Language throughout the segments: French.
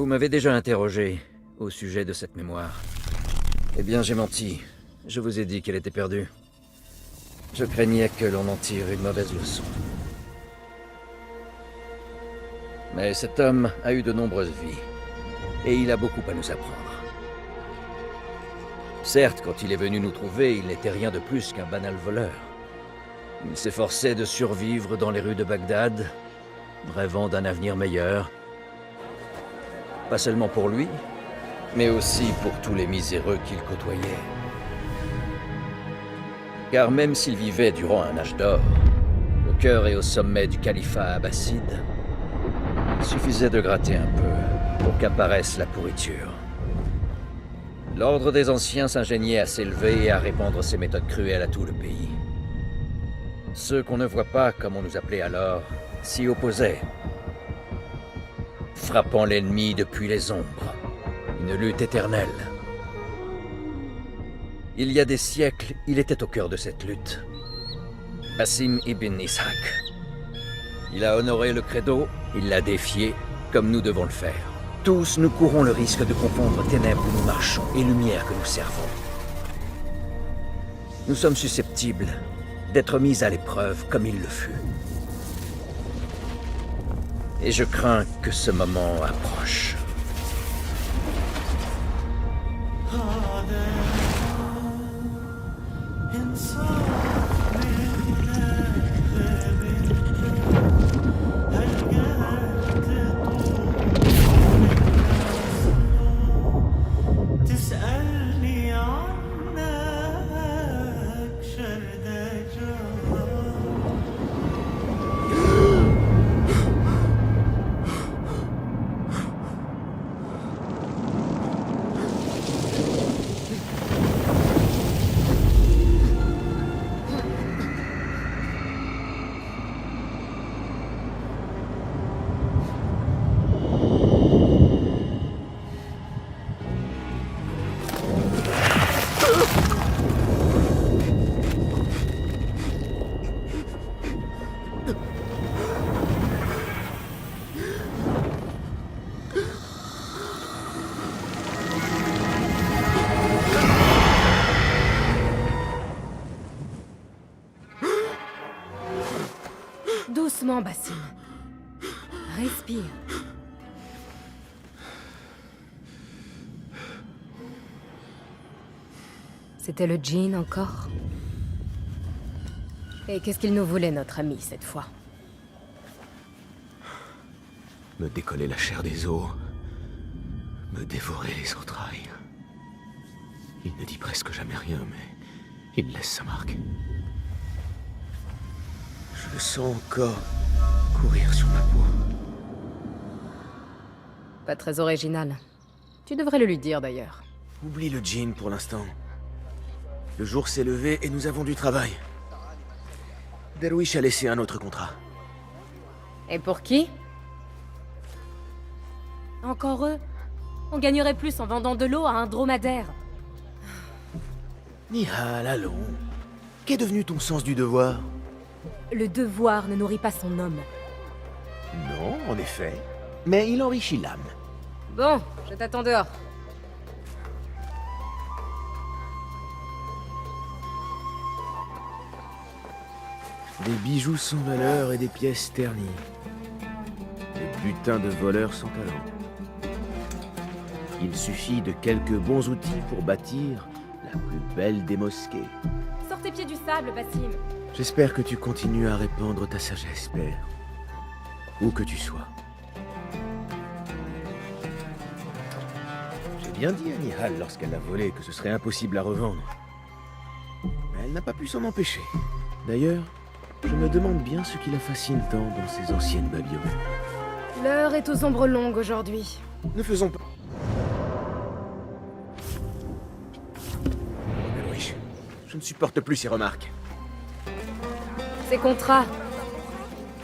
m'avez déjà interrogé au sujet de cette mémoire. Eh bien, j'ai menti. Je vous ai dit qu'elle était perdue. Je craignais que l'on en tire une mauvaise leçon. Mais cet homme a eu de nombreuses vies, et il a beaucoup à nous apprendre. Certes, quand il est venu nous trouver, il n'était rien de plus qu'un banal voleur. Il s'efforçait de survivre dans les rues de Bagdad, rêvant d'un avenir meilleur. Pas seulement pour lui, mais aussi pour tous les miséreux qu'il côtoyait. Car même s'il vivait durant un âge d'or, au cœur et au sommet du califat abbasside, il suffisait de gratter un peu pour qu'apparaisse la pourriture. L'ordre des anciens s'ingéniait à s'élever et à répandre ses méthodes cruelles à tout le pays. Ceux qu'on ne voit pas, comme on nous appelait alors, s'y opposaient, frappant l'ennemi depuis les ombres. Une lutte éternelle. Il y a des siècles, il était au cœur de cette lutte. Basim ibn Ishaq. Il a honoré le credo, il l'a défié, comme nous devons le faire. Tous, nous courons le risque de confondre ténèbres où nous marchons et lumière que nous servons. Nous sommes susceptibles d'être mis à l'épreuve comme il le fut. Et je crains que ce moment approche. Doucement, Basim. Respire. C'était le djinn encore? Et qu'est-ce qu'il nous voulait, notre ami, cette fois? Me décoller la chair des os. Me dévorer les entrailles. Il ne dit presque jamais rien, mais il laisse sa marque. Je le sens encore courir sur ma peau. Pas très original. Tu devrais le lui dire, d'ailleurs. Oublie le djinn pour l'instant. Le jour s'est levé et nous avons du travail. Derwish a laissé un autre contrat. Et pour qui? Encore eux? On gagnerait plus en vendant de l'eau à un dromadaire. Nihal, allons. Qu'est devenu ton sens du devoir? Le devoir ne nourrit pas son homme. Non, en effet. Mais il enrichit l'âme. Bon, je t'attends dehors. Des bijoux sans valeur et des pièces ternies. Des putains de voleurs sans talent. Il suffit de quelques bons outils pour bâtir la plus belle des mosquées. Sors tes pieds du sable, Basim. J'espère que tu continues à répandre ta sagesse, père. Où que tu sois. J'ai bien dit à Nihal lorsqu'elle l'a volé que ce serait impossible à revendre. Mais elle n'a pas pu s'en empêcher. D'ailleurs, je me demande bien ce qui la fascine tant dans ces anciennes babioles. L'heure est aux ombres longues aujourd'hui. Ne faisons pas... Derwish, je ne supporte plus ces remarques. Ces contrats.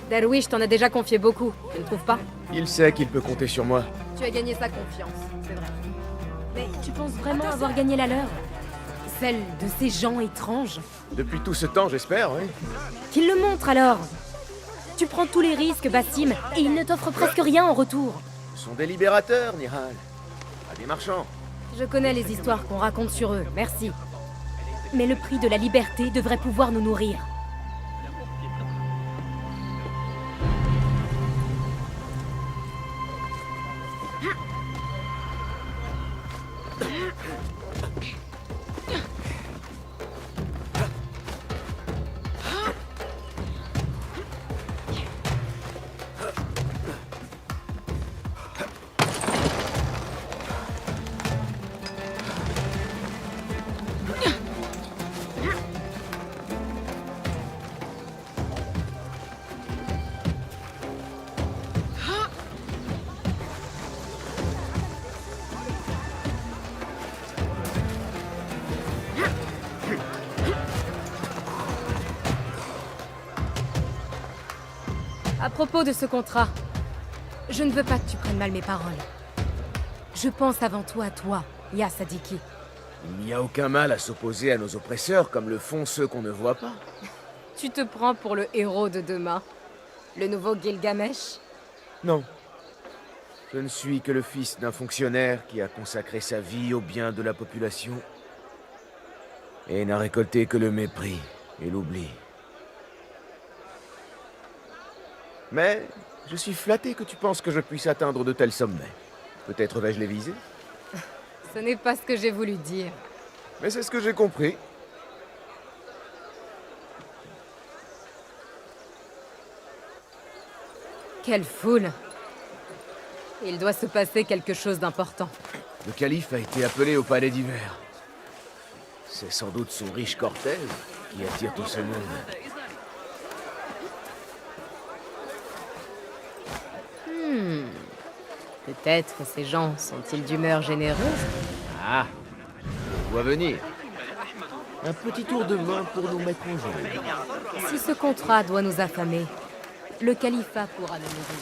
Derwish t'en a déjà confié beaucoup, tu ne trouves pas? Il sait qu'il peut compter sur moi. Tu as gagné sa confiance, c'est vrai. Mais tu penses vraiment avoir gagné la leur? Celle de ces gens étranges? Depuis tout ce temps, j'espère, oui. Qu'il le montre alors! Tu prends tous les risques, Basim, et il ne t'offre presque rien en retour. Ce sont des libérateurs, Nihal. Pas des marchands. Je connais les histoires qu'on raconte sur eux, merci. Mais le prix de la liberté devrait pouvoir nous nourrir. À propos de ce contrat, je ne veux pas que tu prennes mal mes paroles. Je pense avant tout à toi, Ya Sadiki. Il n'y a aucun mal à s'opposer à nos oppresseurs comme le font ceux qu'on ne voit pas. Tu te prends pour le héros de demain. Le nouveau Gilgamesh? Non. Je ne suis que le fils d'un fonctionnaire qui a consacré sa vie au bien de la population et n'a récolté que le mépris et l'oubli. Mais je suis flatté que tu penses que je puisse atteindre de tels sommets. Peut-être vais-je les viser? Ce n'est pas ce que j'ai voulu dire. Mais c'est ce que j'ai compris. Quelle foule! Il doit se passer quelque chose d'important. Le calife a été appelé au palais d'hiver. C'est sans doute son riche cortège qui attire tout ce monde. Peut-être ces gens sont-ils d'humeur généreuse? Ah, je vois venir. Un petit tour de main pour nous mettre en jeu. Si ce contrat doit nous affamer, le califat pourra nous nourrir.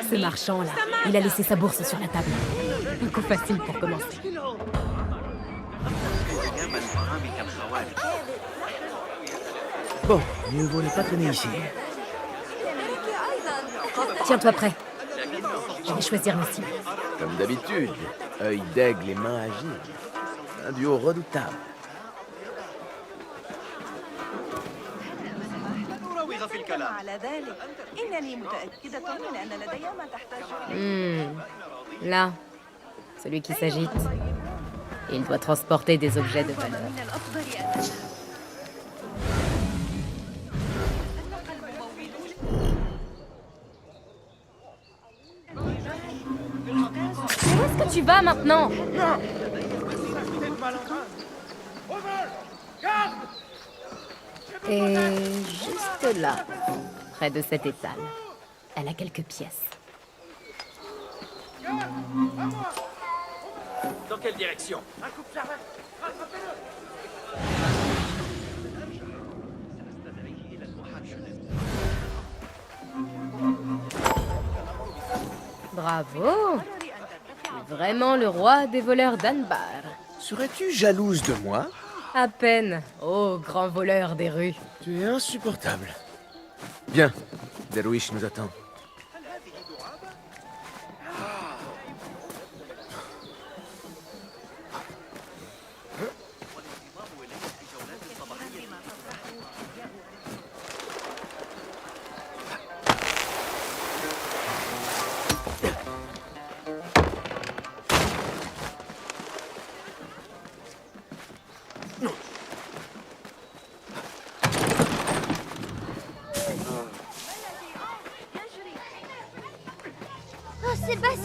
Ce marchand-là, il a laissé sa bourse sur la table. Un coup facile pour commencer. Bon, mieux vaut ne pas traîner ici. Tiens-toi prêt. Je vais choisir mes cibles. Comme d'habitude, œil d'aigle et main agile. Un duo redoutable. Là, celui qui s'agite. Il doit transporter des objets de valeur. Mais où est-ce que tu vas maintenant? Et juste là, près de cet étal, elle a quelques pièces. Dans quelle direction? Bravo! Tu es vraiment le roi des voleurs d'Anbar. Serais-tu jalouse de moi? À peine, ô grand voleur des rues. Tu es insupportable. Bien, Derwish nous attend. C'est Basile.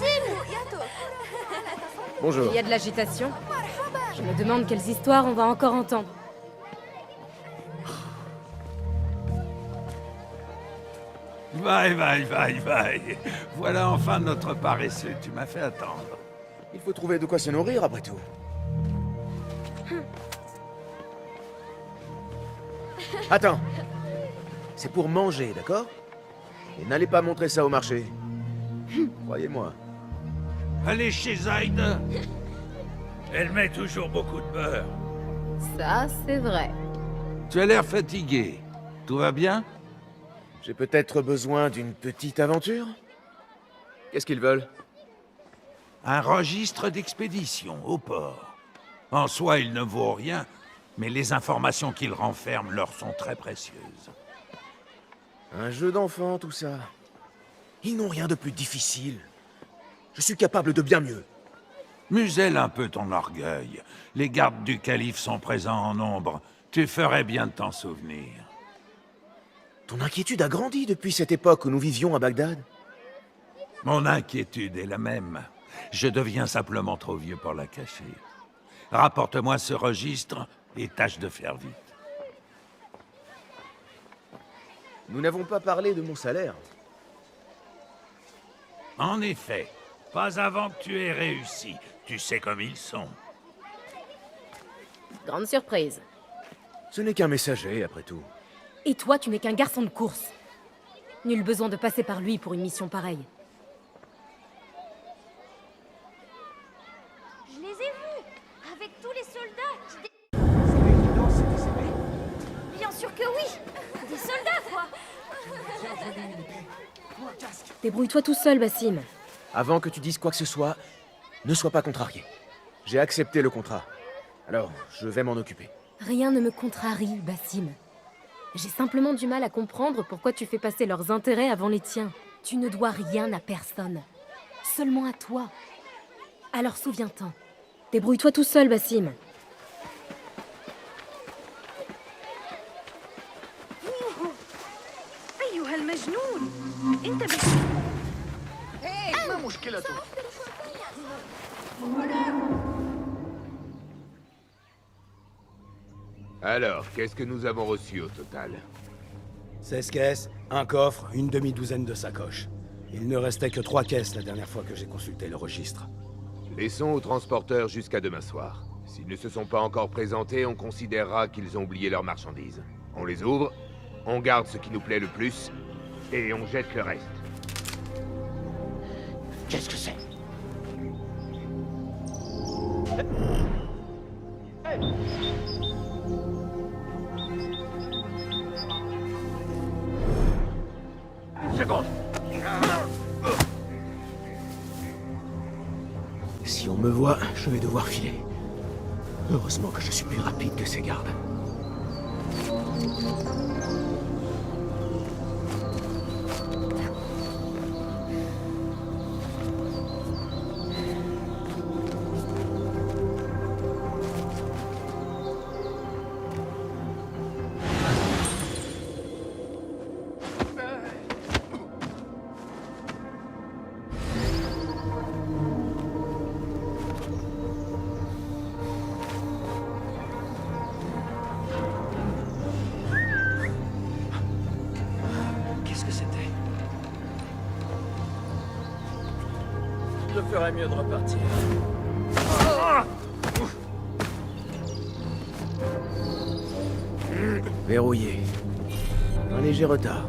Bonjour. Il y a de l'agitation. Je me demande quelles histoires on va encore entendre. Vaille. Voilà enfin notre paresseux. Tu m'as fait attendre. Il faut trouver de quoi se nourrir après tout. Attends. C'est pour manger, d'accord? Et n'allez pas montrer ça au marché. Croyez-moi. Allez chez Zaid. Elle met toujours beaucoup de beurre. Ça, c'est vrai. Tu as l'air fatigué. Tout va bien? J'ai peut-être besoin d'une petite aventure? Qu'est-ce qu'ils veulent? Un registre d'expédition au port. En soi, il ne vaut rien, mais les informations qu'il renferme leur sont très précieuses. Un jeu d'enfant, tout ça. Ils n'ont rien de plus difficile. Je suis capable de bien mieux. Muselle un peu ton orgueil. Les gardes du calife sont présents en nombre. Tu ferais bien de t'en souvenir. Ton inquiétude a grandi depuis cette époque où nous vivions à Bagdad. Mon inquiétude est la même. Je deviens simplement trop vieux pour la cacher. Rapporte-moi ce registre et tâche de faire vite. Nous n'avons pas parlé de mon salaire. En effet, pas avant que tu aies réussi. Tu sais comme ils sont. Grande surprise. Ce n'est qu'un messager, après tout. Et toi, tu n'es qu'un garçon de course. Nul besoin de passer par lui pour une mission pareille. Je les ai vus, avec tous les soldats qui... Bien sûr que oui. Des soldats, quoi. Débrouille-toi tout seul, Bassim. Avant que tu dises quoi que ce soit, ne sois pas contrarié. J'ai accepté le contrat. Alors, je vais m'en occuper. Rien ne me contrarie, Bassim. J'ai simplement du mal à comprendre pourquoi tu fais passer leurs intérêts avant les tiens. Tu ne dois rien à personne. Seulement à toi. Alors souviens-t'en. Débrouille-toi tout seul, Bassim. أيها المجنون انتبه. Alors, qu'est-ce que nous avons reçu au total? 16 caisses, un coffre, une demi-douzaine de sacoches. Il ne restait que 3 caisses la dernière fois que j'ai consulté le registre. Laissons aux transporteurs jusqu'à demain soir. S'ils ne se sont pas encore présentés, on considérera qu'ils ont oublié leurs marchandises. On les ouvre, on garde ce qui nous plaît le plus, et on jette le reste. Qu'est-ce que c'est? Seconde. Si on me voit, je vais devoir filer. Heureusement que je suis plus rapide que ces gardes. Qu'est-ce que c'était? Je ferais mieux de repartir. Verrouillé. Un léger retard.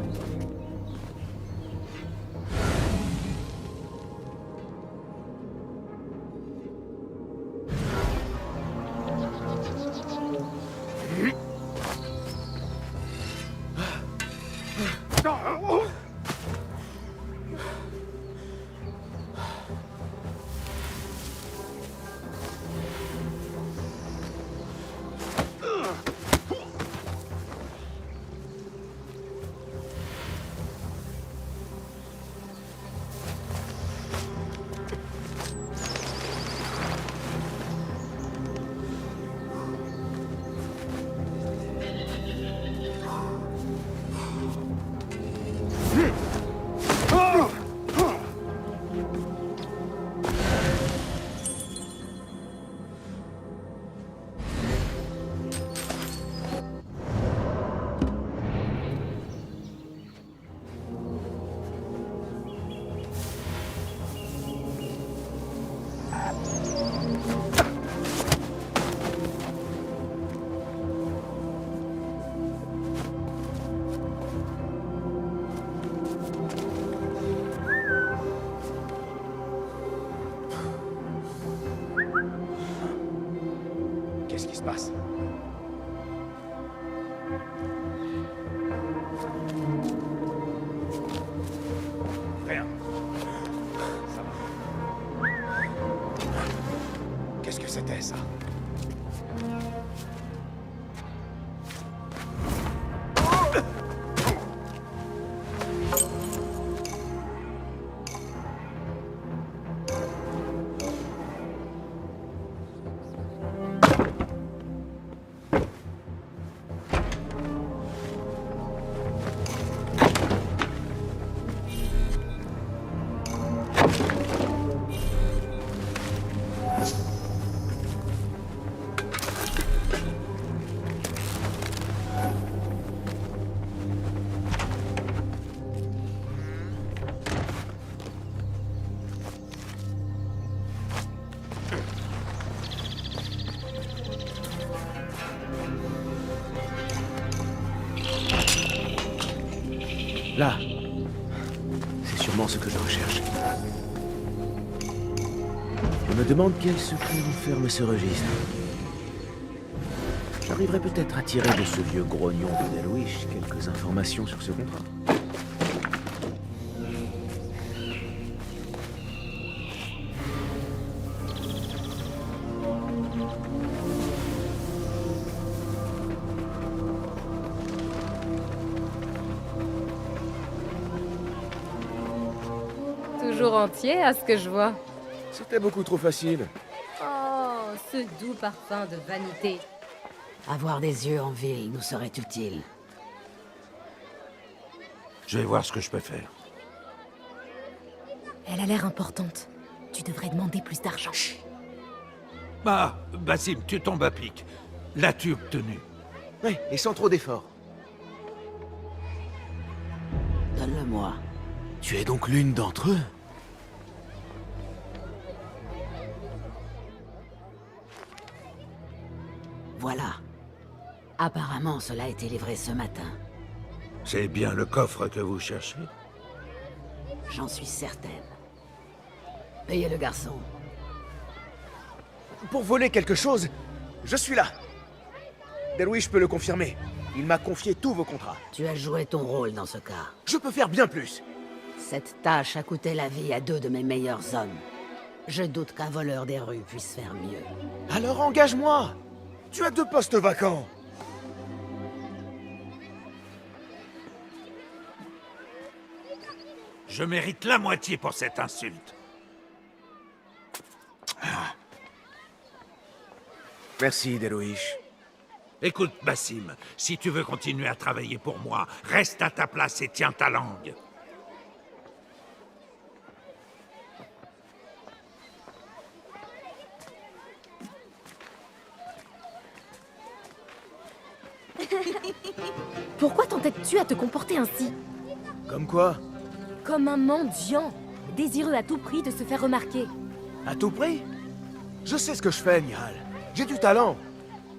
c'était ça. Là. C'est sûrement ce que je recherche. Je me demande quel secret renferme ce registre. J'arriverai peut-être à tirer de ce vieux grognon de Delwish quelques informations sur ce contrat. Toujours entier à ce que je vois. C'était beaucoup trop facile. Oh, ce doux parfum de vanité. Avoir des yeux en ville nous serait utile. Je vais voir ce que je peux faire. Elle a l'air importante. Tu devrais demander plus d'argent. Bah, Basim, tu tombes à pic. L'as-tu obtenu? Oui, et sans trop d'efforts. Donne-le-moi. Tu es donc l'une d'entre eux? Voilà. Apparemment, cela a été livré ce matin. C'est bien le coffre que vous cherchez? J'en suis certaine. Payez le garçon. Pour voler quelque chose, je suis là. Delwish peut le confirmer. Il m'a confié tous vos contrats. Tu as joué ton rôle dans ce cas. Je peux faire bien plus. Cette tâche a coûté la vie à 2 de mes meilleurs hommes. Je doute qu'un voleur des rues puisse faire mieux. Alors engage-moi. Tu as 2 postes vacants. Je mérite la moitié pour cette insulte. Merci, Delwish. Écoute, Basim, si tu veux continuer à travailler pour moi, reste à ta place et tiens ta langue. Pourquoi t'entêtes-tu à te comporter ainsi? Comme quoi? Comme un mendiant, désireux à tout prix de se faire remarquer. À tout prix? Je sais ce que je fais, Nihal. J'ai du talent.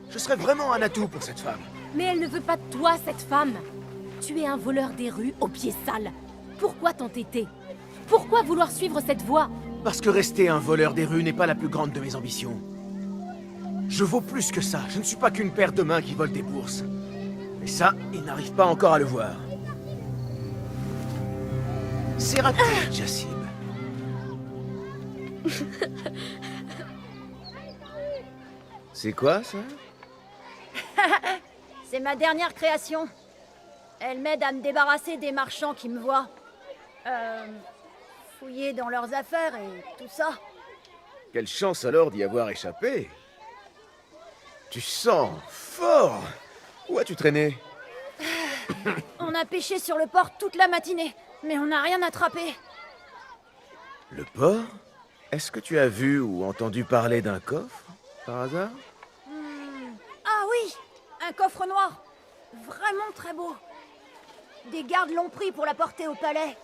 Je serais vraiment un atout pour cette femme. Mais elle ne veut pas de toi, cette femme. Tu es un voleur des rues aux pieds sales. Pourquoi t'entêter? Pourquoi vouloir suivre cette voie? Parce que rester un voleur des rues n'est pas la plus grande de mes ambitions. Je vaux plus que ça. Je ne suis pas qu'une paire de mains qui vole des bourses. Et ça, ils n'arrivent pas encore à le voir. C'est raté, Jassim. C'est quoi, ça? C'est ma dernière création. Elle m'aide à me débarrasser des marchands qui me voient. Fouiller dans leurs affaires et tout ça. Quelle chance alors d'y avoir échappé. Tu sens fort. Où as-tu traîné? On a pêché sur le port toute la matinée, mais on n'a rien attrapé. Le port? Est-ce que tu as vu ou entendu parler d'un coffre, par hasard? Ah oui, un coffre noir. Vraiment très beau. Des gardes l'ont pris pour la porter au palais.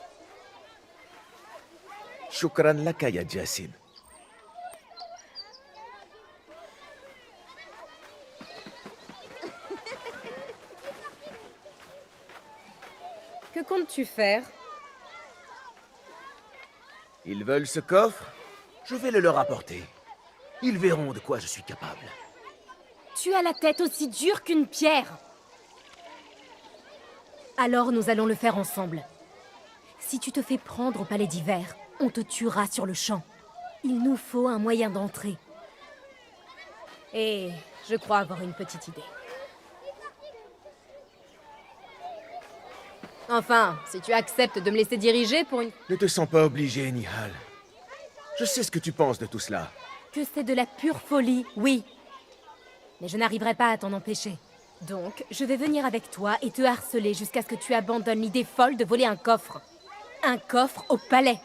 Shukran laka ya Jassim. Que comptes-tu faire? Ils veulent ce coffre? Je vais le leur apporter. Ils verront de quoi je suis capable. Tu as la tête aussi dure qu'une pierre. Alors nous allons le faire ensemble. Si tu te fais prendre au palais d'hiver, on te tuera sur le champ. Il nous faut un moyen d'entrer. Et je crois avoir une petite idée. Enfin, si tu acceptes de me laisser diriger pour une... Ne te sens pas obligé, Nihal. Je sais ce que tu penses de tout cela. Que c'est de la pure folie, oui. Mais je n'arriverai pas à t'en empêcher. Donc, je vais venir avec toi et te harceler jusqu'à ce que tu abandonnes l'idée folle de voler un coffre. Un coffre au palais.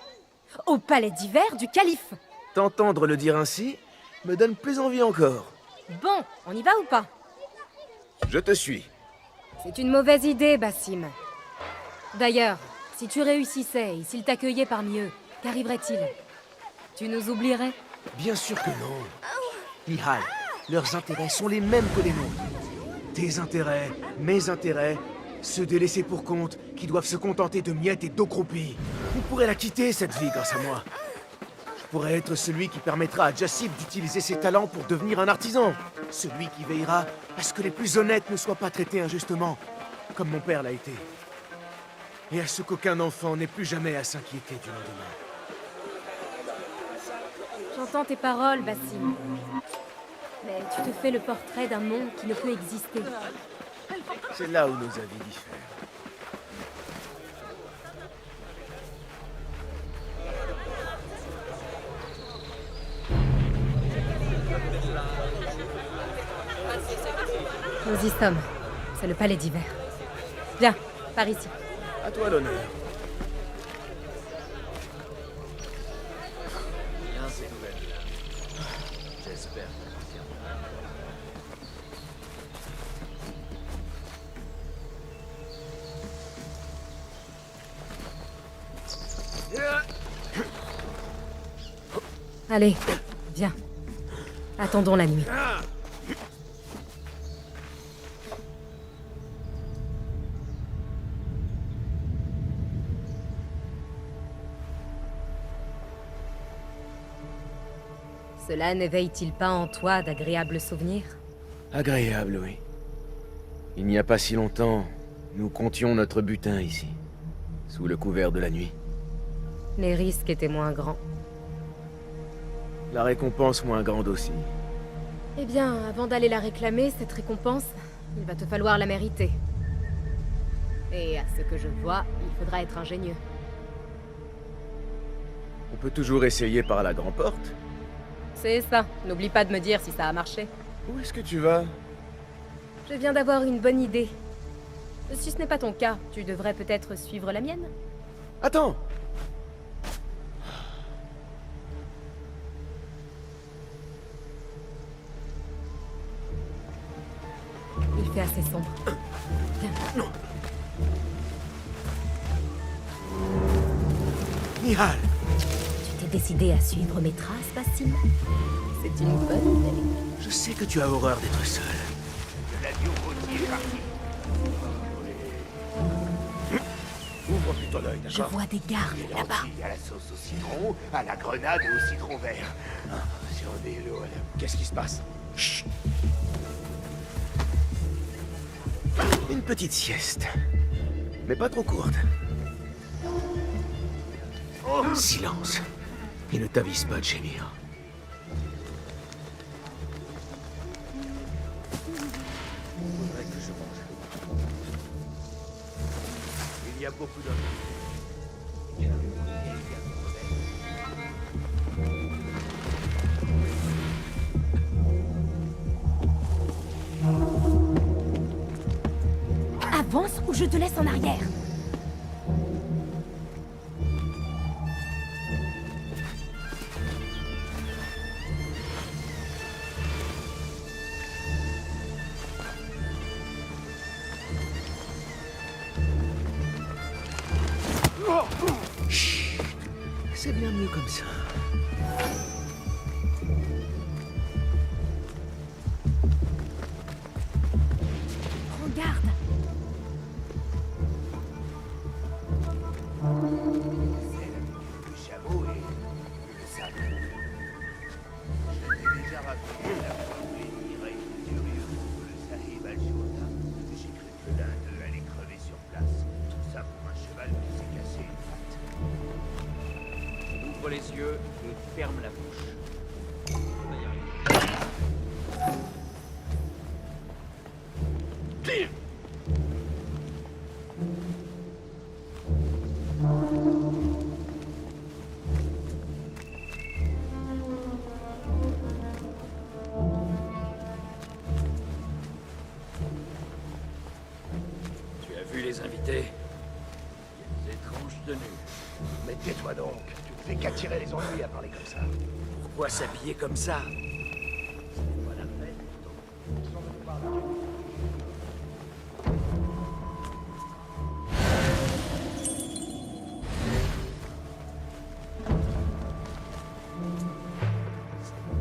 Au palais d'hiver du calife. T'entendre le dire ainsi me donne plus envie encore. Bon, on y va ou pas? Je te suis. C'est une mauvaise idée, Bassim. D'ailleurs, si tu réussissais et s'ils t'accueillaient parmi eux, qu'arriverait-il? Tu nous oublierais? Bien sûr que non. Nihal, leurs intérêts sont les mêmes que les nôtres. Tes intérêts, mes intérêts, ceux des laissés pour compte qui doivent se contenter de miettes et d'eau croupie. On pourrait la quitter, cette vie, grâce à moi. Je pourrais être celui qui permettra à Jassib d'utiliser ses talents pour devenir un artisan. Celui qui veillera à ce que les plus honnêtes ne soient pas traités injustement, comme mon père l'a été. Et à ce qu'aucun enfant n'ait plus jamais à s'inquiéter du lendemain. J'entends tes paroles, Bassim. Mais tu te fais le portrait d'un monde qui ne peut exister. C'est là où nos avis diffèrent. Nous y sommes. C'est le palais d'hiver. Viens, par ici. À toi l'honneur. Bien ces nouvelles-là. J'espère. Allez, viens. Attendons la nuit. Cela n'éveille-t-il pas en toi d'agréables souvenirs? Agréable, oui. Il n'y a pas si longtemps, nous comptions notre butin ici, sous le couvert de la nuit. Les risques étaient moins grands. La récompense moins grande aussi. Eh bien, avant d'aller la réclamer, cette récompense, il va te falloir la mériter. Et à ce que je vois, il faudra être ingénieux. On peut toujours essayer par la grande porte. C'est ça. N'oublie pas de me dire si ça a marché. Où est-ce que tu vas? Je viens d'avoir une bonne idée. Si ce n'est pas ton cas, tu devrais peut-être suivre la mienne. Attends! Il fait assez sombre. Viens. Nihal! Tu t'es décidé à suivre mes traces, Bassim? C'est une bonne idée. Je sais que tu as horreur d'être seul. De l'agneau rôti est parti. Ouvre plutôt l'œil, Je d'accord? vois des gardes là-bas. À la sauce au citron, à la grenade et au citron vert. J'en ai l'eau à la... Qu'est-ce qui se passe? Chut! Une petite sieste. Mais pas trop courte. Silence. Et ne t'avise pas de gémir. Faudrait que je mange. Il y a beaucoup d'hommes. Avance ou je te laisse en arrière. Chut. C'est bien mieux comme ça. Prends garde. Le chameau et le sable. Je t'ai déjà raconté la fois où les Mireilles furieux contre le Sahib al-Shouta. J'ai cru que l'un d'eux allait crever sur place. Tout ça pour un cheval qui s'est cassé une patte. On ouvre les yeux et ferme la bouche. On va y arriver. Majesté. Quelles étranges tenues. Mais tais-toi donc, tu ne fais qu'attirer les ennuis à parler comme ça. Pourquoi s'habiller comme ça?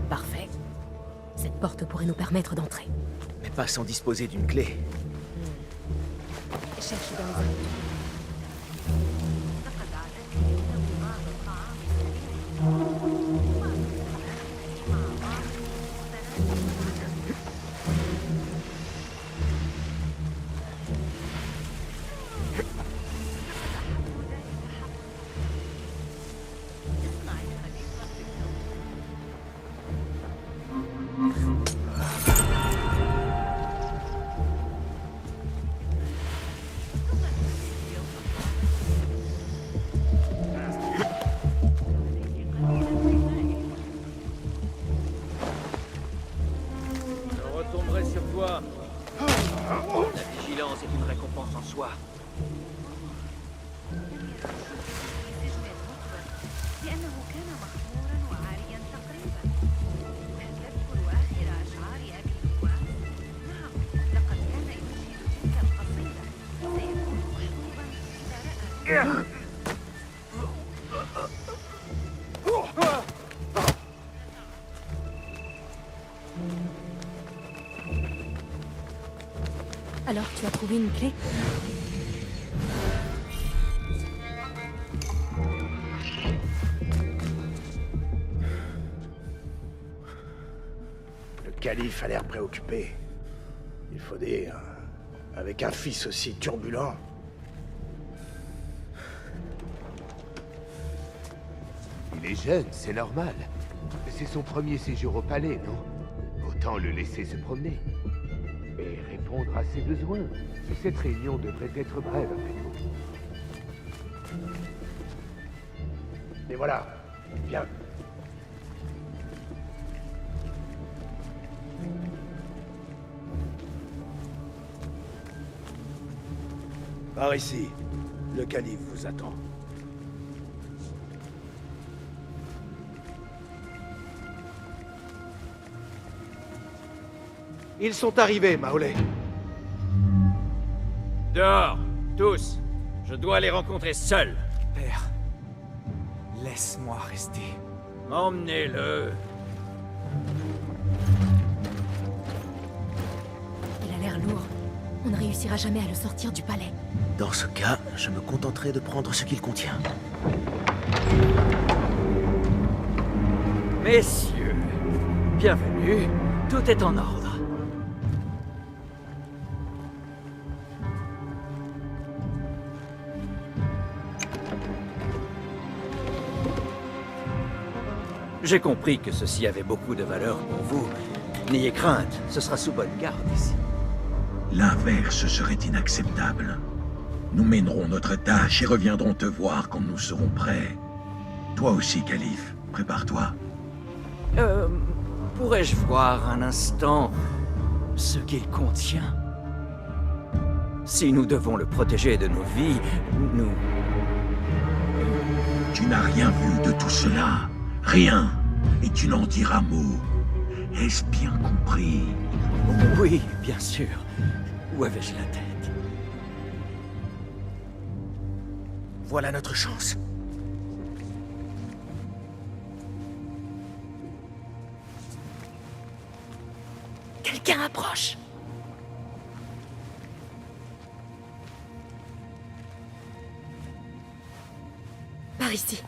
Parfait. Cette porte pourrait nous permettre d'entrer. Mais pas sans disposer d'une clé. Cherche dans les allées. Je retomberai sur toi. La vigilance est une récompense en soi. لأنه كان مخمورا وعاريا تقريبا. هل تذكر آخر أشعار أبي نواس؟ نعم، لقد كان ينشد تلك القصيدة. سيكون محبوبا إذا رأى. Alors, tu as trouvé une clé? Le calife a l'air préoccupé. Il faut dire, avec un fils aussi turbulent. Il est jeune, c'est normal. C'est son premier séjour au palais, non? Autant le laisser se promener. Et répondre à ses besoins. Cette réunion devrait être brève, après tout. Et voilà, viens. Par ici, le calife vous attend. Ils sont arrivés, Maolé. Dehors, tous. Je dois les rencontrer seul. Père, laisse-moi rester. Emmenez-le. Il a l'air lourd. On ne réussira jamais à le sortir du palais. Dans ce cas, je me contenterai de prendre ce qu'il contient. Messieurs, bienvenue. Tout est en ordre. J'ai compris que ceci avait beaucoup de valeur pour vous. N'ayez crainte, ce sera sous bonne garde ici. L'inverse serait inacceptable. Nous mènerons notre tâche et reviendrons te voir quand nous serons prêts. Toi aussi, calife, prépare-toi. Pourrais-je voir un instant ce qu'il contient? Si nous devons le protéger de nos vies, nous... Tu n'as rien vu de tout cela. Rien. Et tu n'en diras mot. Est-ce bien compris? Oui, bien sûr. Où avais-je la tête? Voilà notre chance. Quelqu'un approche. Par ici.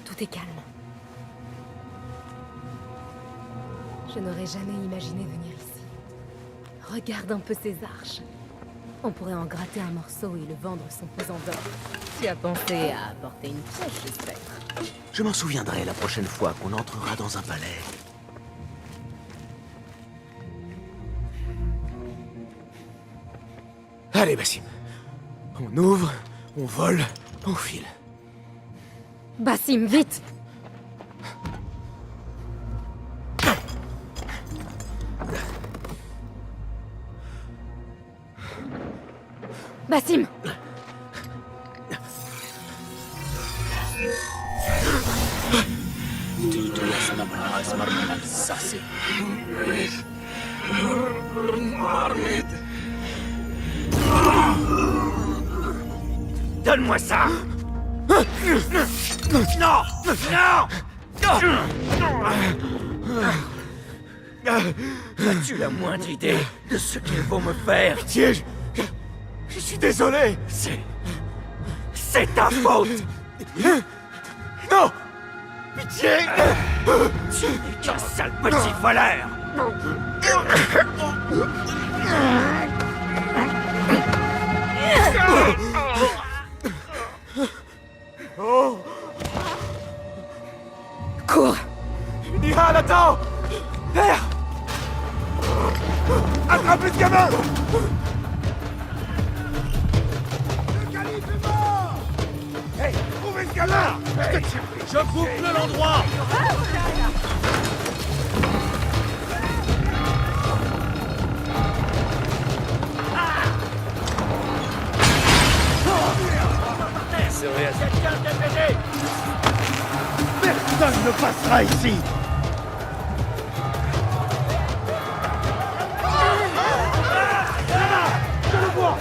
Tout est calme. Je n'aurais jamais imaginé venir ici. Regarde un peu ces arches. On pourrait en gratter un morceau et le vendre son pesant d'or. Tu as pensé à apporter une pièce, j'espère. Je m'en souviendrai la prochaine fois qu'on entrera dans un palais. Allez, Bassim. On ouvre, on vole, on file. Bassim, vite! Bassim! Donne-moi ça! Non! Non! As-tu la moindre idée de ce qu'ils vont me faire? Pitié, je suis désolé. C'est ta faute! Non! Pitié! Tu n'es qu'un sale petit voleur! Oh! Cours! Nihal, attends! Père! Attrapez ce gamin! Le calife est mort! Hey, trouvez ce gamin! Je coupe l'endroit! Personne ne passera ici! Je le vois!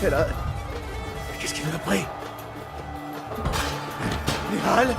Elle a... Qu'est-ce qu'il en a pris? Nihal?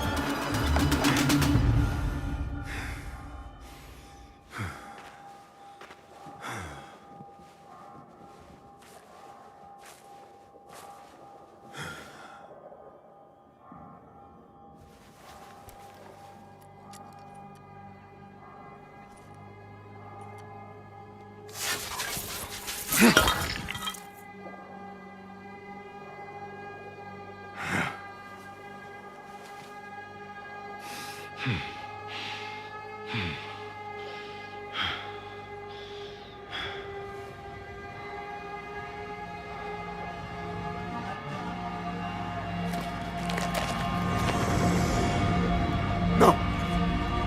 Non!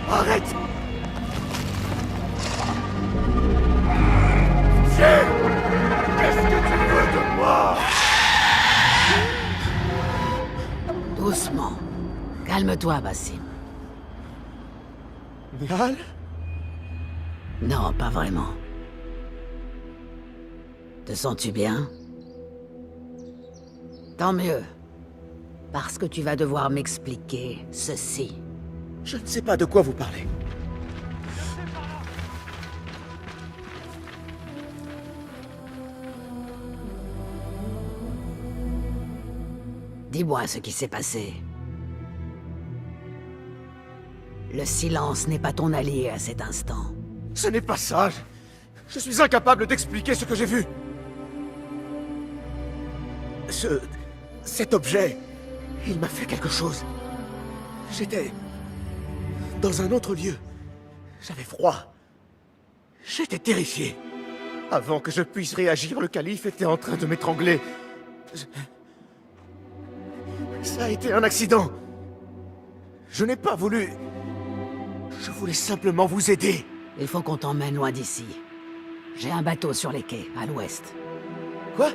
Arrête! Qu'est-ce que tu veux de moi? Doucement. Calme-toi, Bassim. Nihal? Non, pas vraiment. Te sens-tu bien? Tant mieux. Parce que tu vas devoir m'expliquer ceci. Je ne sais pas de quoi vous parlez. Dis-moi ce qui s'est passé. Le silence n'est pas ton allié à cet instant. Ce n'est pas ça. Je suis incapable d'expliquer ce que j'ai vu. Cet objet, il m'a fait quelque chose. J'étais dans un autre lieu. J'avais froid. J'étais terrifié. Avant que je puisse réagir, le calife était en train de m'étrangler. Ça a été un accident. Je n'ai pas voulu... Je voulais simplement vous aider. Il faut qu'on t'emmène loin d'ici. J'ai un bateau sur les quais, à l'ouest. Quoi?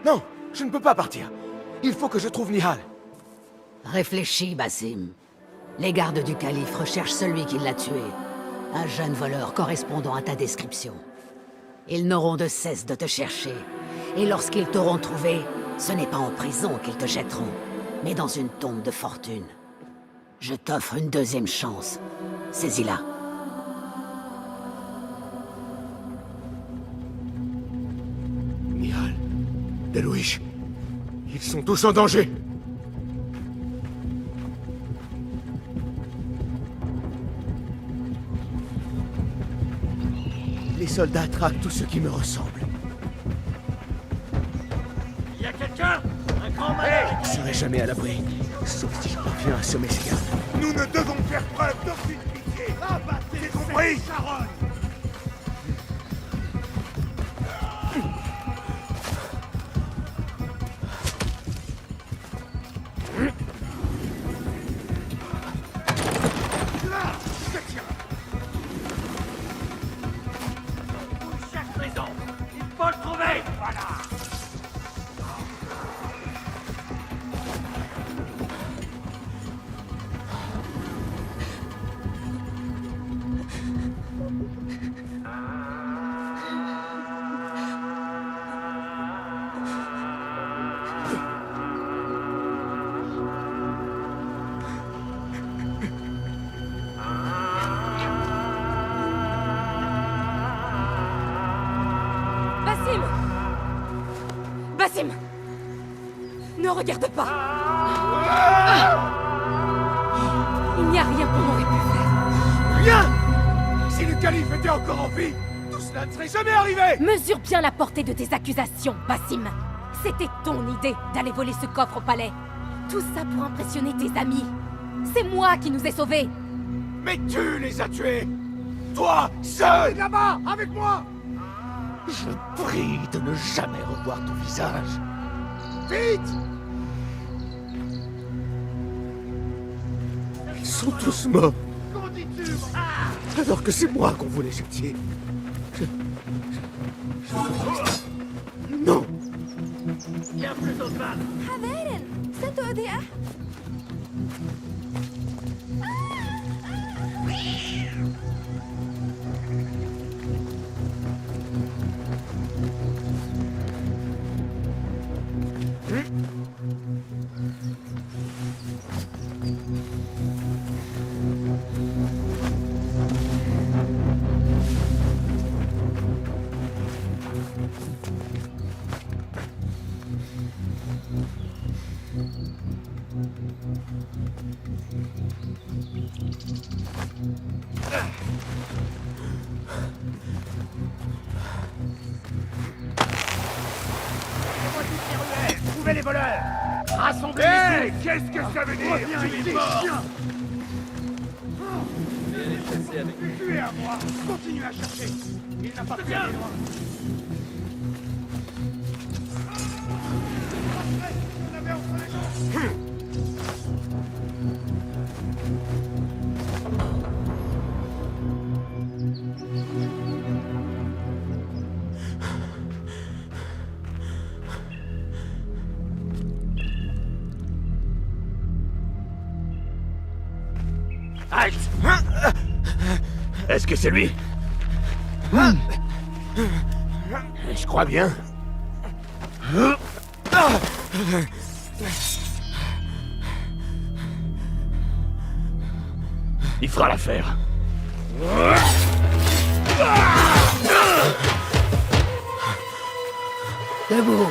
Non, je ne peux pas partir. Il faut que je trouve Nihal. Réfléchis, Basim. Les gardes du calife recherchent celui qui l'a tué. Un jeune voleur correspondant à ta description. Ils n'auront de cesse de te chercher. Et lorsqu'ils t'auront trouvé, ce n'est pas en prison qu'ils te jetteront, mais dans une tombe de fortune. Je t'offre une deuxième chance. Saisis-la. Nihal, Delouish, ils sont tous en danger. Les soldats traquent tous ceux qui me ressemblent. Y a quelqu'un? Un grand malheur! Je ne serai jamais à l'abri, sauf si je parviens à semer ces gardes. Nous ne devons faire preuve d'aucune pitié! Abattez compris? Charonne! Basim! Ne regarde pas! Il n'y a rien qu'on aurait pu faire. Rien! Si le calife était encore en vie, tout cela ne serait jamais arrivé! Mesure bien la portée de tes accusations, Basim. C'était ton idée d'aller voler ce coffre au palais. Tout ça pour impressionner tes amis. C'est moi qui nous ai sauvés. Mais tu les as tués! Toi, seul! Là-bas, avec moi! Je prie de ne jamais revoir ton visage. Vite! Ils sont tous morts. Alors que c'est moi qu'on voulait châtier. Non! Il y a plus d'autres balles! حذارا ستؤذي أحد. Trouvez les voleurs! Rassemblez Hé! les Qu'est-ce que ça veut dire? Reviens Tu ici, es mort! viens! Tu es à moi! Continue à chercher! Il n'a pas pu aller loin! On avait entre les jambes! Halte! Est-ce que c'est lui? Je crois bien. Il fera l'affaire. Debout!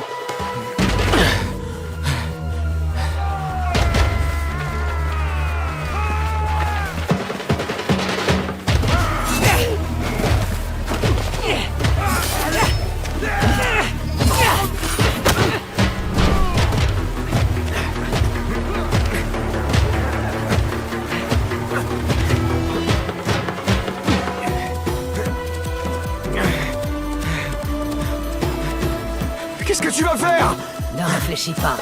Qu'est-ce que tu vas faire? Ne réfléchis pas.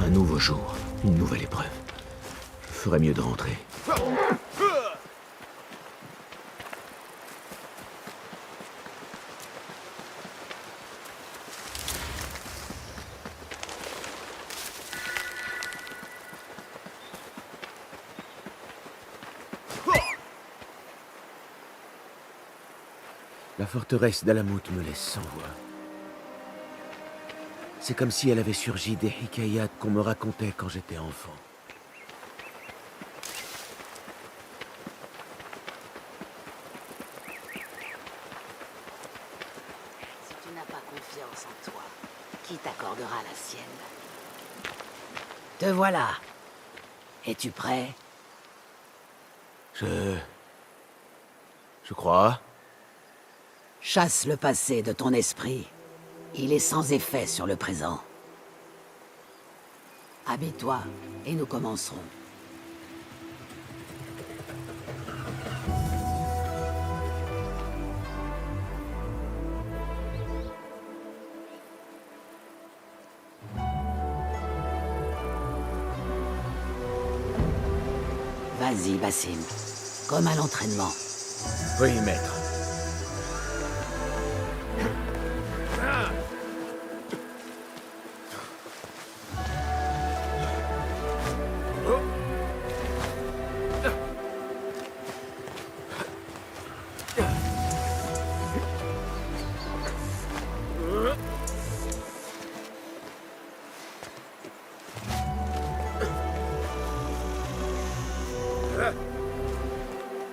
Un nouveau jour, une nouvelle épreuve. Je ferais mieux de rentrer. La forteresse d'Alamut me laisse sans voix. C'est comme si elle avait surgi des hikayats qu'on me racontait quand j'étais enfant. Si tu n'as pas confiance en toi, qui t'accordera la sienne? Te voilà. Es-tu prêt? Je crois. Chasse le passé de ton esprit. Il est sans effet sur le présent. Habille-toi et nous commencerons. Vas-y, Basim. Comme à l'entraînement. Oui, maître.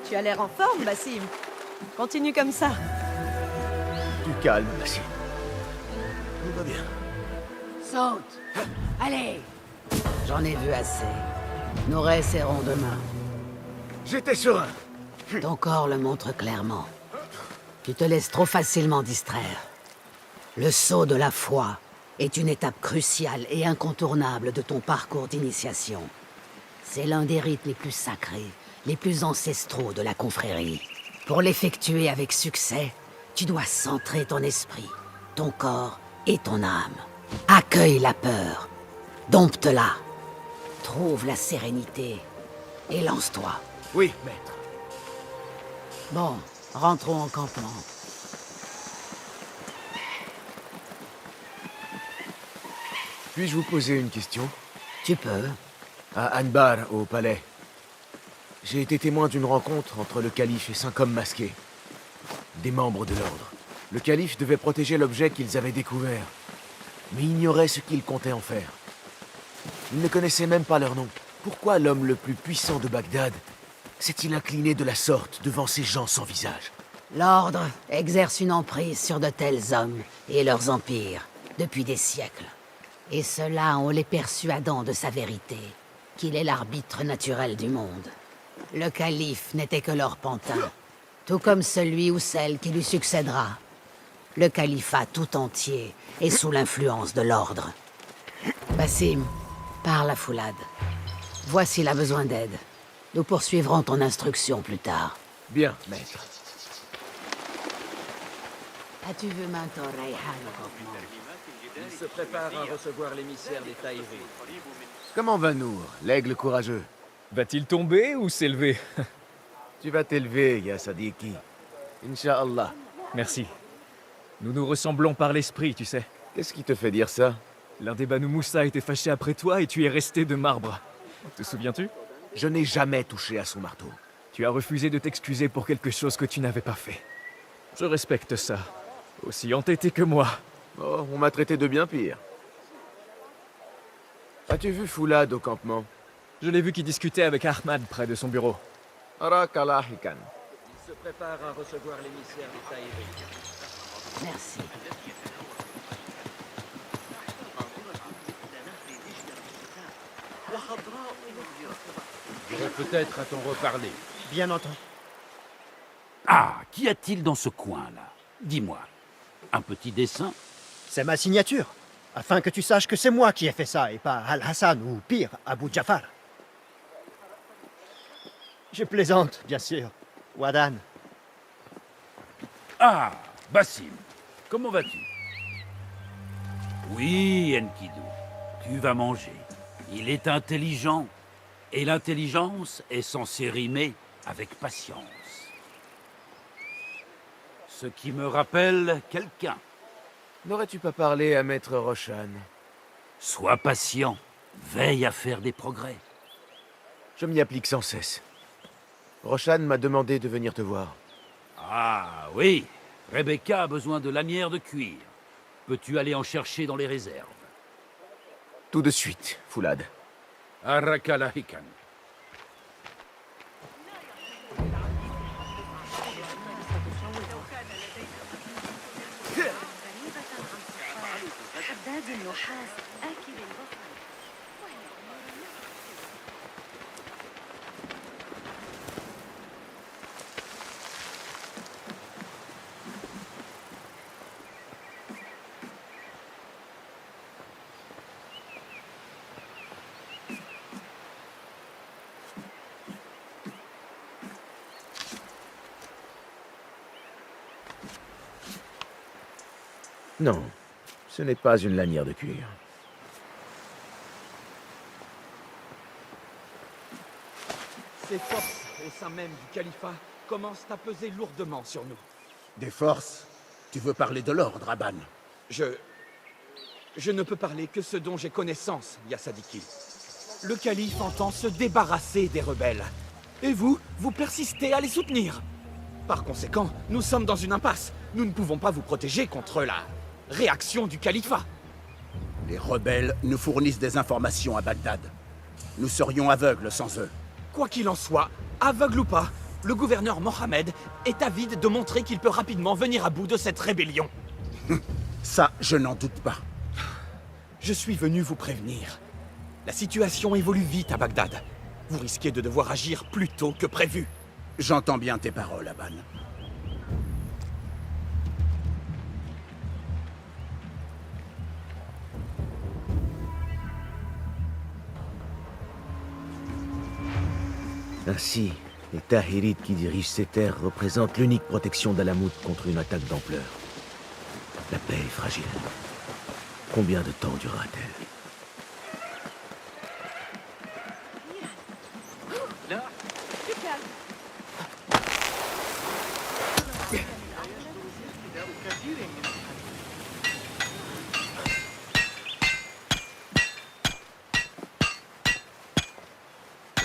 Tu as l'air en forme, Basim. Continue comme ça. Du calme, Basim. Tout va bien. Saute. Allez. J'en ai vu assez. Nous réessaierons demain. J'étais serein. Ton corps le montre clairement. Tu te laisses trop facilement distraire. Le saut de la foi est une étape cruciale et incontournable de ton parcours d'initiation. C'est l'un des rites les plus sacrés, les plus ancestraux de la confrérie. Pour l'effectuer avec succès, tu dois centrer ton esprit, ton corps et ton âme. Accueille la peur, dompte-la, trouve la sérénité et lance-toi. Oui, maître. Bon, rentrons en campement. Puis-je vous poser une question? Tu peux. À Anbar, au palais. J'ai été témoin d'une rencontre entre le calife et 5 hommes masqués. Des membres de l'ordre. Le calife devait protéger l'objet qu'ils avaient découvert, mais ignorait ce qu'il comptait en faire. Il ne connaissait même pas leur nom. Pourquoi l'homme le plus puissant de Bagdad s'est-il incliné de la sorte devant ces gens sans visage? L'ordre exerce une emprise sur de tels hommes et leurs empires depuis des siècles. Et ceux-là ont les persuadant de sa vérité, qu'il est l'arbitre naturel du monde. Le calife n'était que leur pantin, tout comme celui ou celle qui lui succédera. Le califat tout entier est sous l'influence de l'ordre. Basim, parle à Foulad. Vois s'il a besoin d'aide. Nous poursuivrons ton instruction plus tard. Bien, maître. As-tu vu Mentor Rayhan au campement? Il se prépare à recevoir l'émissaire des Taïris. Comment va Nour, l'aigle courageux? Va-t-il tomber ou s'élever? Tu vas t'élever, ya Sadiki. Inch'Allah. Merci. Nous nous ressemblons par l'esprit, tu sais. Qu'est-ce qui te fait dire ça? L'un des Banu Moussa était fâché après toi et tu es resté de marbre. Te souviens-tu? Je n'ai jamais touché à son marteau. Tu as refusé de t'excuser pour quelque chose que tu n'avais pas fait. Je respecte ça. Aussi entêté que moi. Oh, on m'a traité de bien pire. As-tu vu Foulad au campement? Je l'ai vu qui discutait avec Ahmad près de son bureau. Arakala Hikan. Il se prépare à recevoir l'émissaire du Tahiri. Merci. J'irai peut-être à t'en reparler. Bien entendu. Ah, qu'y a-t-il dans ce coin-là? Dis-moi. Un petit dessin? C'est ma signature. Afin que tu saches que c'est moi qui ai fait ça et pas Al-Hassan ou pire, Abu Jafar. Je plaisante, bien sûr. Wadan. Ah, Bassim. Comment vas-tu? Oui, Enkidu. Tu vas manger. Il est intelligent. Et l'intelligence est censée rimer avec patience. Ce qui me rappelle quelqu'un. N'aurais-tu pas parlé à Maître Roshan? Sois patient. Veille à faire des progrès. Je m'y applique sans cesse. Roshan m'a demandé de venir te voir. Ah oui, Rebecca a besoin de lanières de cuir. Peux-tu aller en chercher dans les réserves? Tout de suite, Foulad. Arakalahikan. حداد النحاس آكل البصل. Non, ce n'est pas une lanière de cuir. Ces forces, au sein même du califat, commencent à peser lourdement sur nous. Des forces? Tu veux parler de l'ordre, Aban? Je ne peux parler que ce dont j'ai connaissance, Yassadiki. Le calife entend se débarrasser des rebelles. Et vous persistez à les soutenir. Par conséquent, nous sommes dans une impasse. Nous ne pouvons pas vous protéger contre la réaction du califat. Les rebelles nous fournissent des informations à Bagdad. Nous serions aveugles sans eux. Quoi qu'il en soit, aveugle ou pas, le gouverneur Mohamed est avide de montrer qu'il peut rapidement venir à bout de cette rébellion. Ça, je n'en doute pas. Je suis venu vous prévenir. La situation évolue vite à Bagdad. Vous risquez de devoir agir plus tôt que prévu. J'entends bien tes paroles, Aban. Ainsi, les Tahirites qui dirigent ces terres représentent l'unique protection d'Alamout contre une attaque d'ampleur. La paix est fragile. Combien de temps durera-t-elle?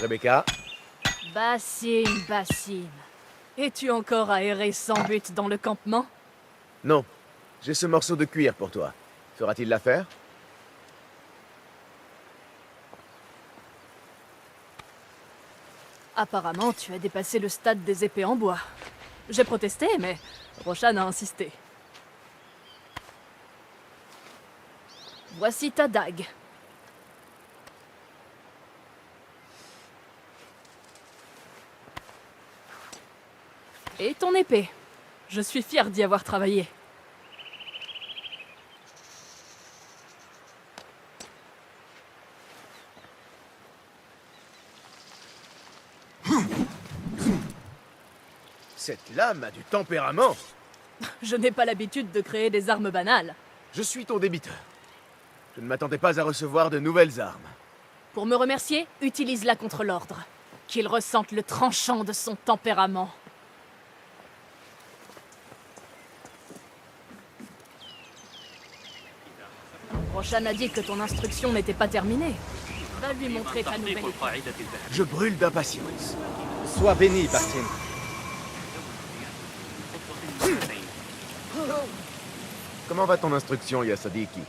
Rebecca? Bassim. Es-tu encore aéré sans but dans le campement? Non. J'ai ce morceau de cuir pour toi. Fera-t-il l'affaire? Apparemment, tu as dépassé le stade des épées en bois. J'ai protesté, mais Roshan a insisté. Voici ta dague. Et ton épée. Je suis fier d'y avoir travaillé. Cette lame a du tempérament. Je n'ai pas l'habitude de créer des armes banales. Je suis ton débiteur. Je ne m'attendais pas à recevoir de nouvelles armes. Pour me remercier, utilise-la contre l'ordre. Qu'il ressente le tranchant de son tempérament. Roshan a dit que ton instruction n'était pas terminée. Va lui montrer ta nouvelle épée. Je brûle d'impatience. Sois béni, Basim. Comment va ton instruction, Yasadiki?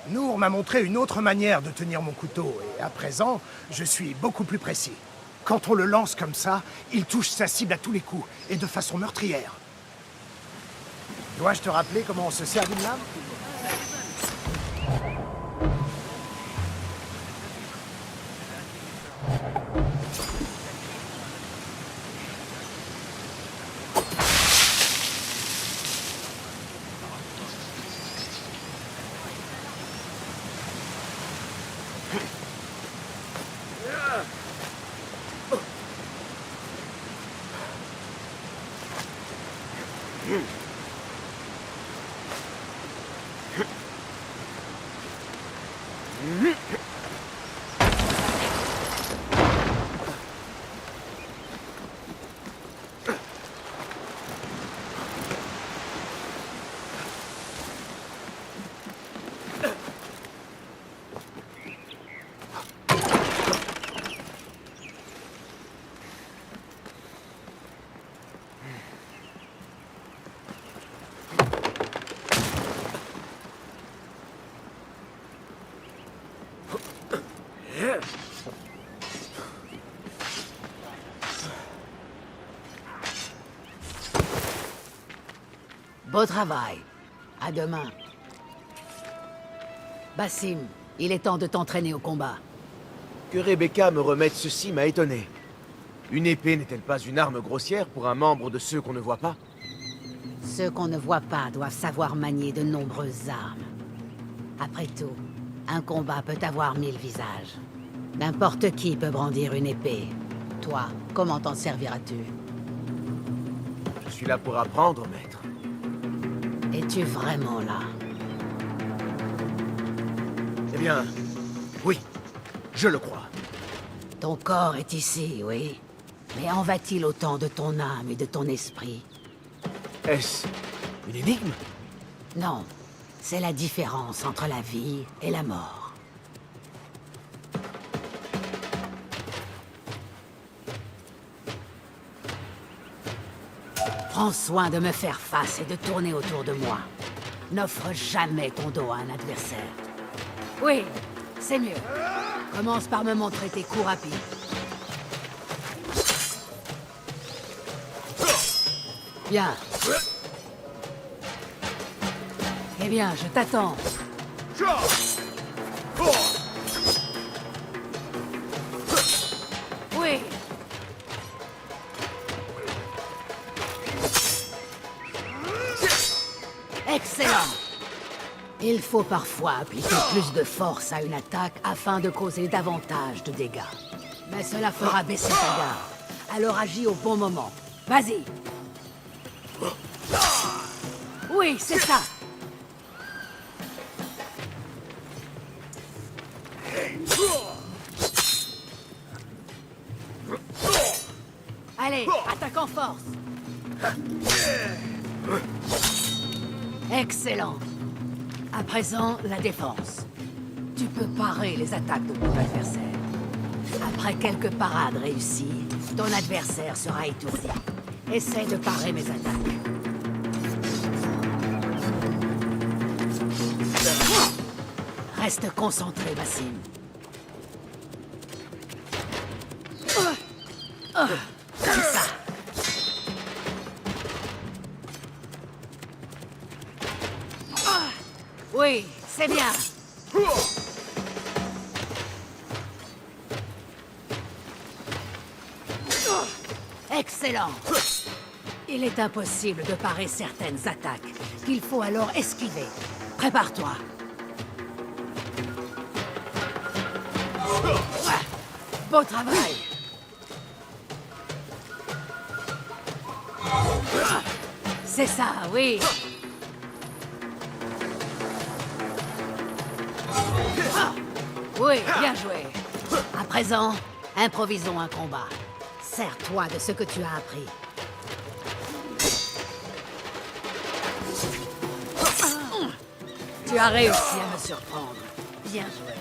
Nour m'a montré une autre manière de tenir mon couteau, et à présent, je suis beaucoup plus précis. Quand on le lance comme ça, il touche sa cible à tous les coups, et de façon meurtrière. Dois-je te rappeler comment on se sert d'une lame? Beau travail. À demain. Basim, il est temps de t'entraîner au combat. Que Rebecca me remette ceci m'a étonné. Une épée n'est-elle pas une arme grossière pour un membre de ceux qu'on ne voit pas? Ceux qu'on ne voit pas doivent savoir manier de nombreuses armes. Après tout, un combat peut avoir 1000 visages. N'importe qui peut brandir une épée. Toi, comment t'en serviras-tu? Je suis là pour apprendre, maître. Es-tu vraiment là? Eh bien, oui, je le crois. Ton corps est ici, oui. Mais en va-t-il autant de ton âme et de ton esprit? Est-ce une énigme? Non, c'est la différence entre la vie et la mort. Prends soin de me faire face et de tourner autour de moi. N'offre jamais ton dos à un adversaire. Oui, c'est mieux. Commence par me montrer tes coups rapides. Bien. Eh bien, je t'attends. Oui. Excellent. Il faut parfois appliquer plus de force à une attaque afin de causer davantage de dégâts. Mais cela fera baisser ta garde. Alors agis au bon moment. Vas-y. Oui, c'est ça. Allez, attaque en force. Excellent. À présent, la défense. Tu peux parer les attaques de ton adversaire. Après quelques parades réussies, ton adversaire sera étourdi. Essaie de parer mes attaques. Reste concentré, Basim. Comme ça. Oui, c'est bien. Excellent. Il est impossible de parer certaines attaques, qu'il faut alors esquiver. Prépare-toi. Beau travail. C'est ça, oui. Oui, bien joué. À présent, improvisons un combat. Sers-toi de ce que tu as appris. Tu as réussi à me surprendre. Bien joué.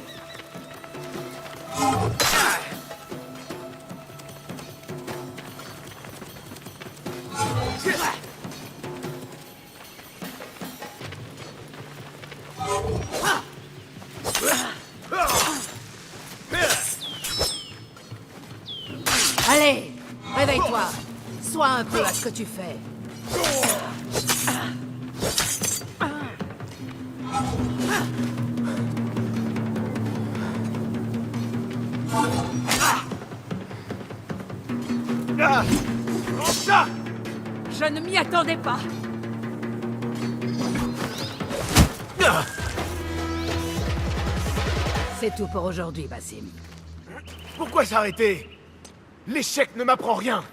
Allez, réveille-toi. Sois un peu à ce que tu fais. Je ne m'y attendais pas. C'est tout pour aujourd'hui, Bassim. Pourquoi s'arrêter? L'échec ne m'apprend rien.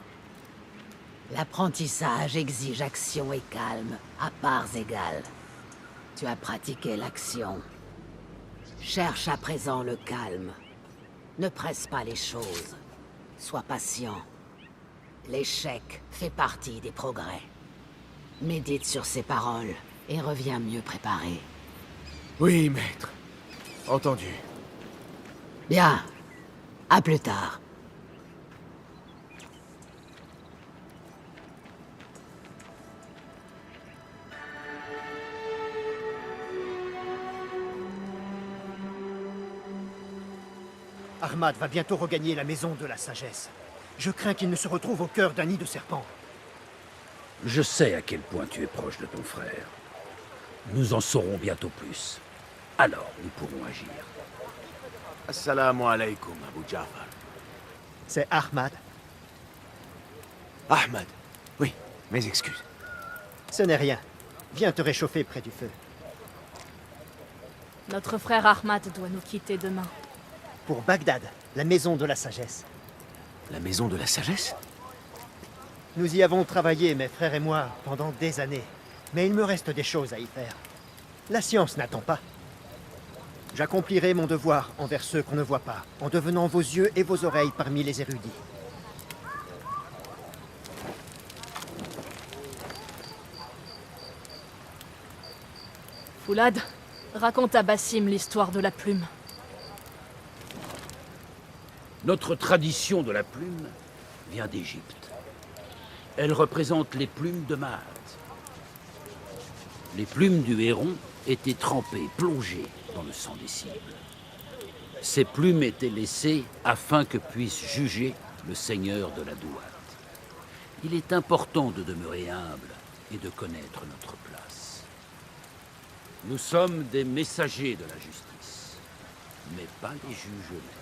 L'apprentissage exige action et calme, à parts égales. Tu as pratiqué l'action. Cherche à présent le calme. Ne presse pas les choses. Sois patient. L'échec fait partie des progrès. Médite sur ces paroles et reviens mieux préparé. Oui, maître. Entendu. Bien. À plus tard. Ahmad va bientôt regagner la maison de la sagesse. Je crains qu'il ne se retrouve au cœur d'un nid de serpents. Je sais à quel point tu es proche de ton frère. Nous en saurons bientôt plus. Alors, nous pourrons agir. Assalamu alaikum, Abu Jafar. C'est Ahmad. Ahmad. Oui, mes excuses. Ce n'est rien. Viens te réchauffer près du feu. Notre frère Ahmad doit nous quitter demain. Pour Bagdad, la maison de la sagesse. La maison de la sagesse? Nous y avons travaillé, mes frères et moi, pendant des années. Mais il me reste des choses à y faire. La science n'attend pas. J'accomplirai mon devoir envers ceux qu'on ne voit pas, en devenant vos yeux et vos oreilles parmi les érudits. Foulad, raconte à Bassim l'histoire de la plume. Notre tradition de la plume vient d'Égypte. Elle représente les plumes de Maat. Les plumes du héron étaient trempées, plongées dans le sang des cibles. Ces plumes étaient laissées afin que puisse juger le seigneur de la Douate. Il est important de demeurer humble et de connaître notre place. Nous sommes des messagers de la justice, mais pas les juges eux-mêmes.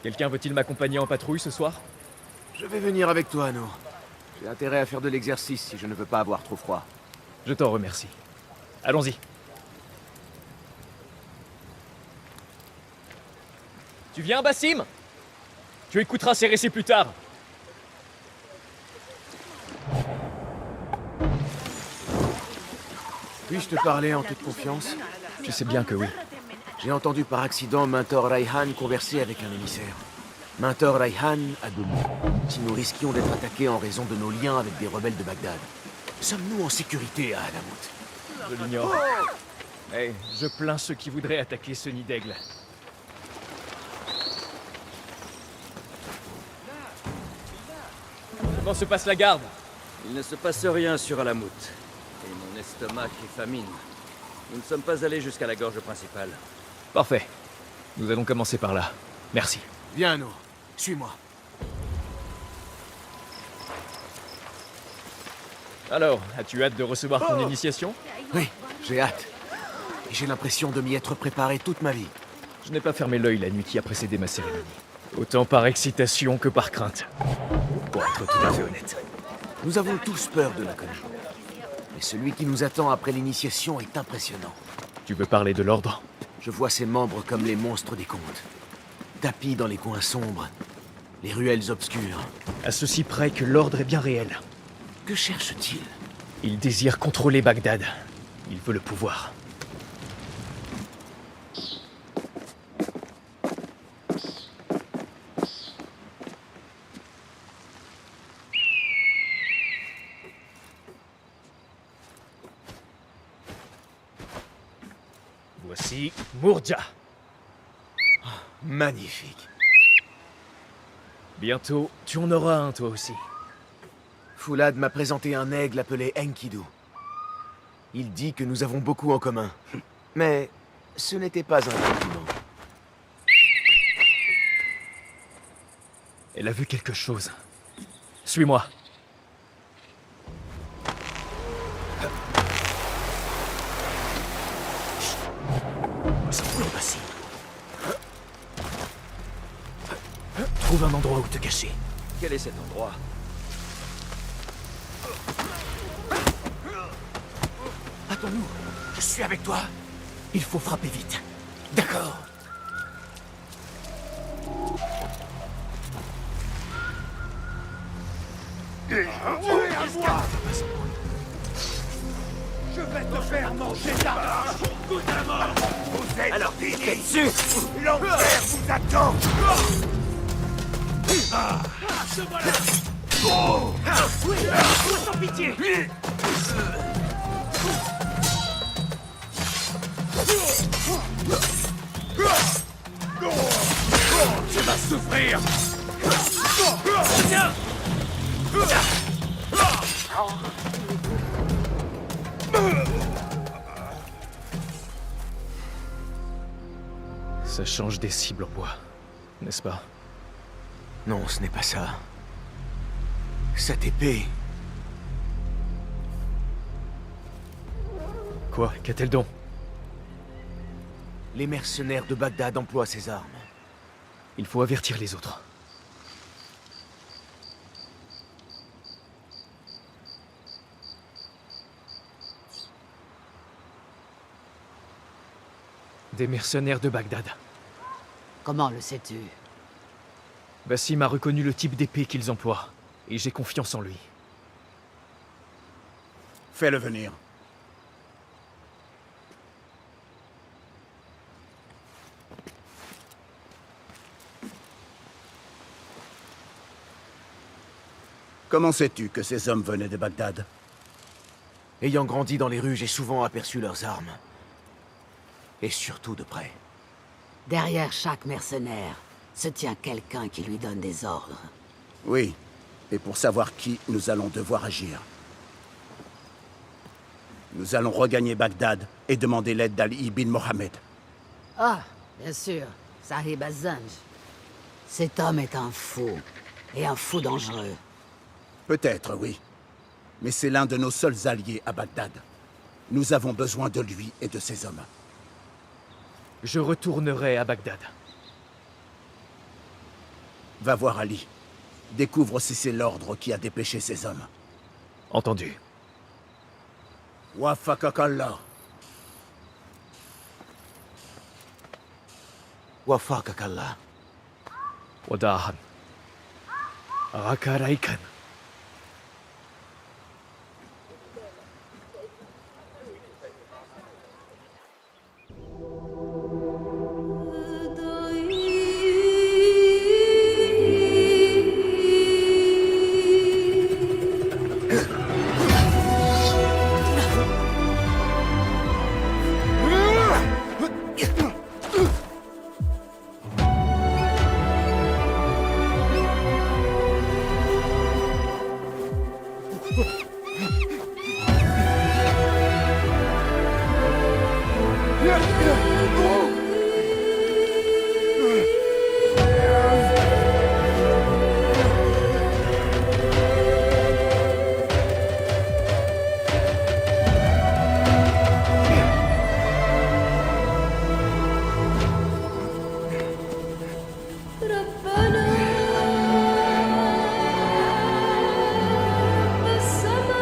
Quelqu'un veut-il m'accompagner en patrouille ce soir? Je vais venir avec toi, Nour. J'ai intérêt à faire de l'exercice si je ne veux pas avoir trop froid. Je t'en remercie. Allons-y. Tu viens, Bassim? Tu écouteras ces récits plus tard. Puis-je te parler en toute confiance? Tu sais bien que oui. J'ai entendu par accident Mentor Raihan converser avec un émissaire. Mentor Raihan a demandé si nous risquions d'être attaqués en raison de nos liens avec des rebelles de Bagdad. Sommes-nous en sécurité à Alamout? Je l'ignore. Mais je plains ceux qui voudraient attaquer ce nid d'aigle. Comment se passe la garde? Il ne se passe rien sur Alamout. Et mon estomac est famine. Nous ne sommes pas allés jusqu'à la gorge principale. Parfait. Nous allons commencer par là. Merci. Viens, Nour. Suis-moi. Alors, as-tu hâte de recevoir ton initiation? Oui, j'ai hâte. Et j'ai l'impression de m'y être préparé toute ma vie. Je n'ai pas fermé l'œil la nuit qui a précédé ma cérémonie. Autant par excitation que par crainte. Pour être tout à fait honnête. Nous avons tous peur de l'inconnu. Mais celui qui nous attend après l'initiation est impressionnant. Tu veux parler de l'ordre? Je vois ses membres comme les monstres des contes. Tapis dans les coins sombres, les ruelles obscures. À ceci près que l'ordre est bien réel. Que cherche-t-il? Il désire contrôler Bagdad. Il veut le pouvoir. Voici Murja. Magnifique. Bientôt, tu en auras un toi aussi. Foulad m'a présenté un aigle appelé Enkidu. Il dit que nous avons beaucoup en commun. Mais ce n'était pas un compliment. Elle a vu quelque chose. Suis-moi. Bassim. Trouve un endroit où te cacher. Quel est cet endroit? Attends-nous. Je suis avec toi. Il faut frapper vite. D'accord. Je vais te faire manger ta Tout à mort. Vous êtes Alors, finis. t'es dessus. L'enfer vous attend. Ce voilà. Oh. Sans pitié. Tu vas souffrir. Tiens. Ça change des cibles en bois, n'est-ce pas? Non, ce n'est pas ça. Cette épée... Quoi? Qu'a-t-elle donc? Les mercenaires de Bagdad emploient ces armes. Il faut avertir les autres. Des mercenaires de Bagdad. Comment le sais-tu? Bassim a reconnu le type d'épée qu'ils emploient, et j'ai confiance en lui. Fais-le venir. Comment sais-tu que ces hommes venaient de Bagdad? Ayant grandi dans les rues, j'ai souvent aperçu leurs armes. Et surtout de près. Derrière chaque mercenaire se tient quelqu'un qui lui donne des ordres. Oui, et pour savoir qui, nous allons devoir agir. Nous allons regagner Bagdad et demander l'aide d'Ali bin Mohammed. Ah, bien sûr, Sahib Az-Zanj. Cet homme est un fou, et un fou dangereux. Peut-être, oui. Mais c'est l'un de nos seuls alliés à Bagdad. Nous avons besoin de lui et de ses hommes. Je retournerai à Bagdad. Va voir Ali. Découvre si c'est l'ordre qui a dépêché ces hommes. Entendu. Wafakakallah. Wafakakallah. Wadahan. Rakaraikan. ربنا السماء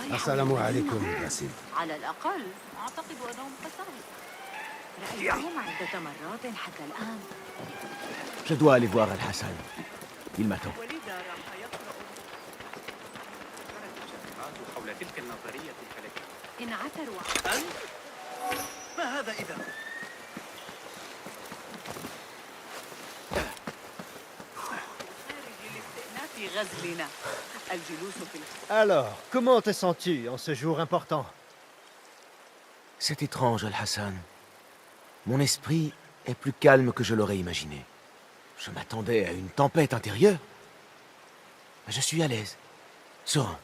Assalamu alaikum, Basim. على الأقل أعتقد أنه متساوي. رأيتهم عدة مرات حتى الآن. Je dois aller voir Al-Hassan. Il m'attend. حول تلك النظرية الفلكية. إن عثروا ما هذا إذا؟ لاستئناف غزلنا الجلوس في Alors, comment te sens-tu en ce jour important? C'est étrange, Al-Hassan. Mon esprit est plus calme que je l'aurais imaginé. Je m'attendais à une tempête intérieure. Mais je suis à l'aise. Serein.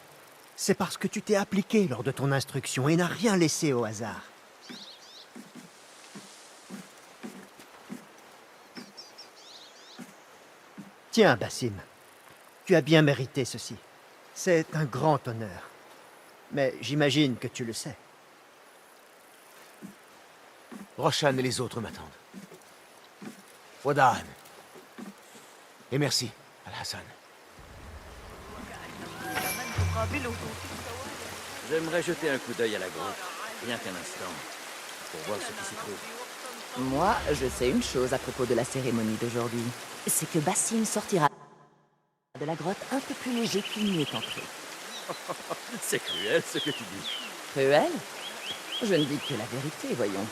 C'est parce que tu t'es appliqué lors de ton instruction et n'as rien laissé au hasard. Tiens, Basim. Tu as bien mérité ceci. C'est un grand honneur. Mais j'imagine que tu le sais. Roshan et les autres m'attendent. Wada'an. Et merci, Al-Hassan. J'aimerais jeter un coup d'œil à la grotte, rien qu'un instant, pour voir ce qui s'y trouve. Moi, je sais une chose à propos de la cérémonie d'aujourd'hui. C'est que Basim sortira de la grotte un peu plus léger qu'il n'y est entré. C'est cruel ce que tu dis. Cruel? Je ne dis que la vérité, voyons.